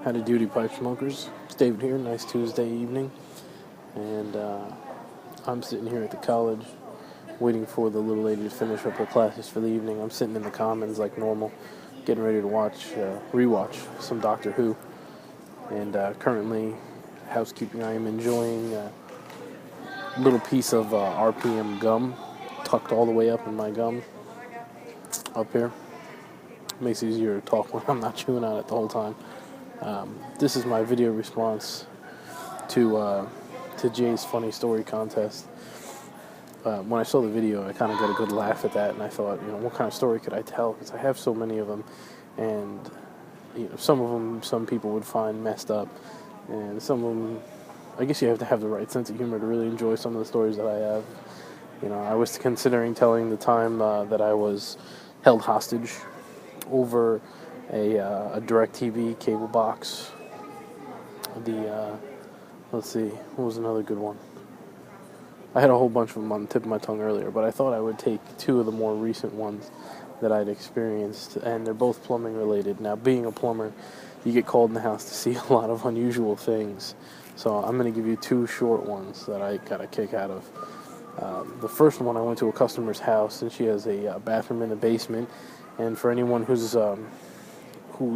Howdy Doody Pipe Smokers. It's David here, nice Tuesday evening. And I'm sitting here at the college waiting for the little lady to finish up her classes for the evening. I'm sitting in the commons like normal, getting ready to rewatch some Doctor Who. And currently, housekeeping, I am enjoying a little piece of RPM gum tucked all the way up in my gum up here. Makes it easier to talk when I'm not chewing on it the whole time. This is my video response to Jay's funny story contest. When I saw the video, I kind of got a good laugh at that, and I thought, what kind of story could I tell? Because I have so many of them, and some of them some people would find messed up, and some of them, I guess you have to have the right sense of humor to really enjoy some of the stories that I have. I was considering telling the time that I was held hostage over a DirecTV cable box. Let's see, what was another good one? I had a whole bunch of them on the tip of my tongue earlier, but I thought I would take two of the more recent ones that I'd experienced, and they're both plumbing related. Now, being a plumber, you get called in the house to see a lot of unusual things, so I'm going to give you two short ones that I got a kick out of. The first one, I went to a customer's house, and she has a bathroom in the basement, and for anyone who's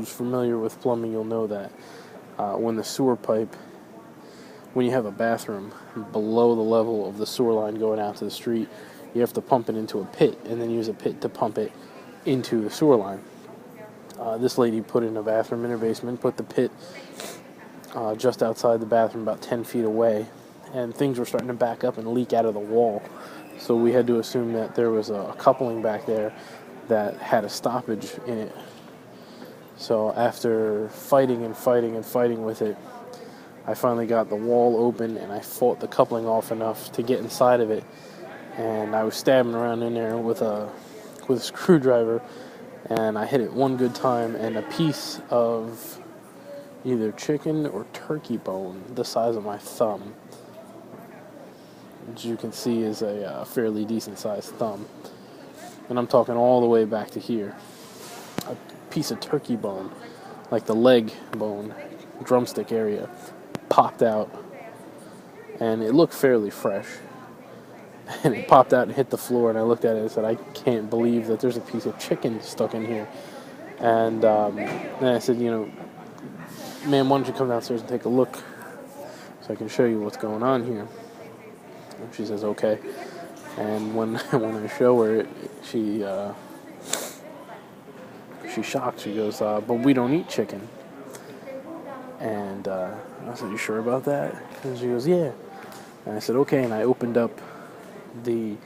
familiar with plumbing, you'll know that when the sewer pipe, when you have a bathroom below the level of the sewer line going out to the street, you have to pump it into a pit and then use a pit to pump it into the sewer line. This lady put in a bathroom in her basement, put the pit just outside the bathroom about 10 feet away, and things were starting to back up and leak out of the wall. So we had to assume that there was a coupling back there that had a stoppage in it. So after fighting with it, I finally got the wall open, and I fought the coupling off enough to get inside of it. And I was stabbing around in there with a screwdriver, and I hit it one good time, and a piece of either chicken or turkey bone the size of my thumb, which you can see is a fairly decent sized thumb, and I'm talking all the way back to here. A piece of turkey bone, like the leg bone, drumstick area, popped out, and it looked fairly fresh, and it popped out and hit the floor, and I looked at it and said, I can't believe that there's a piece of chicken stuck in here. And then I said, ma'am, why don't you come downstairs and take a look so I can show you what's going on here. And she says, okay. And when I show her it, she's shocked. She goes, but we don't eat chicken. And I said, you sure about that? And she goes, yeah. And I said, okay. And I opened up the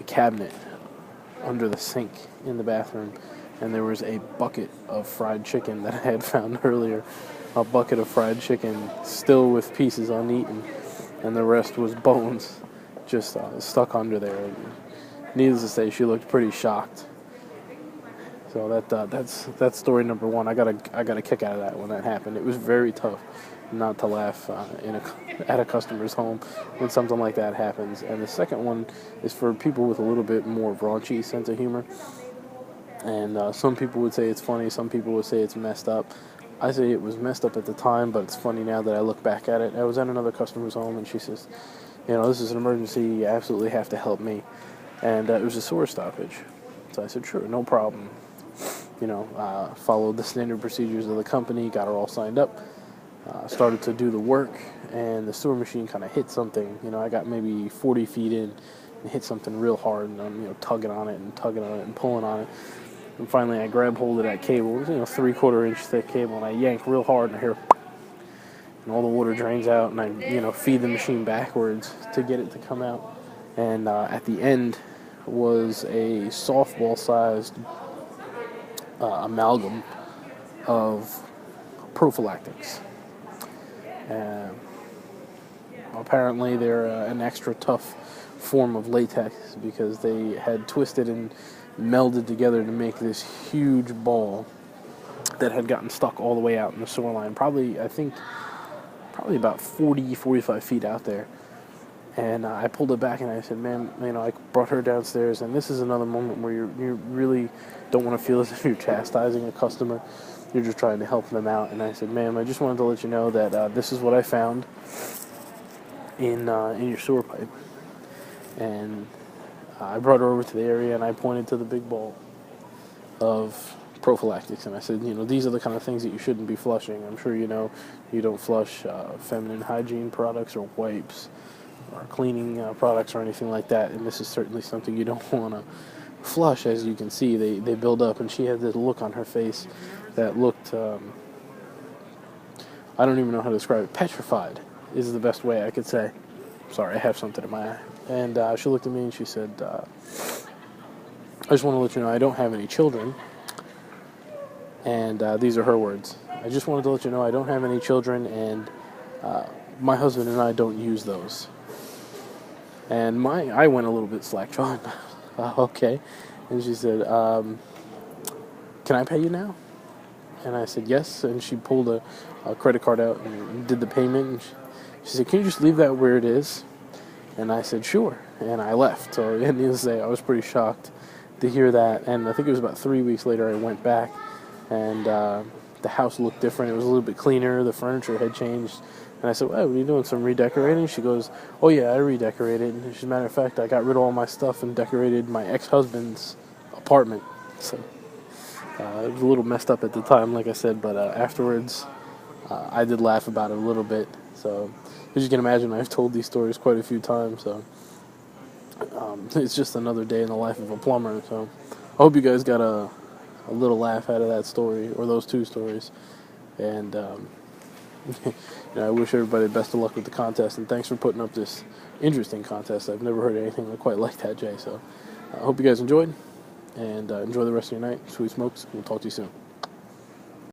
cabinet under the sink in the bathroom, and there was a bucket of fried chicken that I had found earlier. A bucket of fried chicken, still with pieces uneaten, and the rest was bones, just stuck under there. And needless to say, she looked pretty shocked. So that's story number one. I got a kick out of that when that happened. It was very tough not to laugh at a customer's home when something like that happens. And the second one is for people with a little bit more raunchy sense of humor. And some people would say it's funny. Some people would say it's messed up. I say it was messed up at the time, but it's funny now that I look back at it. I was at another customer's home, and she says, this is an emergency. You absolutely have to help me. And it was a sewer stoppage. So I said, sure, no problem. Followed the standard procedures of the company, got her all signed up, started to do the work, and the sewer machine kind of hit something. I got maybe 40 feet in and hit something real hard, and I'm, tugging on it and pulling on it. And finally I grab hold of that cable. It was, 3/4 inch thick cable, and I yank real hard, and I hear, and all the water drains out, and I, feed the machine backwards to get it to come out. And at the end was a softball-sized amalgam of prophylactics. Apparently they're an extra tough form of latex because they had twisted and melded together to make this huge ball that had gotten stuck all the way out in the sewer line, probably about 45 feet out there. And I pulled it back and I said, ma'am, I brought her downstairs, and this is another moment where you really don't want to feel as if you're chastising a customer. you're just trying to help them out. And I said, ma'am, I just wanted to let you know that this is what I found in your sewer pipe. And I brought her over to the area, and I pointed to the big bowl of prophylactics, and I said, these are the kind of things that you shouldn't be flushing. I'm sure you know you don't flush feminine hygiene products or wipes or cleaning products or anything like that, and this is certainly something you don't want to flush. As you can see, they build up, and she had this look on her face that looked, I don't even know how to describe it, petrified is the best way I could say. Sorry, I have something in my eye. And she looked at me and she said, I just want to let you know I don't have any children. And these are her words. I just wanted to let you know I don't have any children, and my husband and I don't use those. And I went a little bit slack-jawed. Okay. And she said, can I pay you now? And I said, yes. And she pulled a credit card out and did the payment. And she said, can you just leave that where it is? And I said, sure. And I left. So needless to say, I was pretty shocked to hear that. And I think it was about 3 weeks later I went back, and the house looked different. It was a little bit cleaner. The furniture had changed. And I said, well, what are you doing, some redecorating? She goes, oh, yeah, I redecorated. And as a matter of fact, I got rid of all my stuff and decorated my ex-husband's apartment. So it was a little messed up at the time, like I said, but afterwards I did laugh about it a little bit. So as you can imagine, I've told these stories quite a few times. So it's just another day in the life of a plumber. So I hope you guys got a little laugh out of that story, or those two stories. And I wish everybody the best of luck with the contest, and thanks for putting up this interesting contest. I've never heard anything quite like that, Jay. So I hope you guys enjoyed, and enjoy the rest of your night. Sweet smokes. We'll talk to you soon.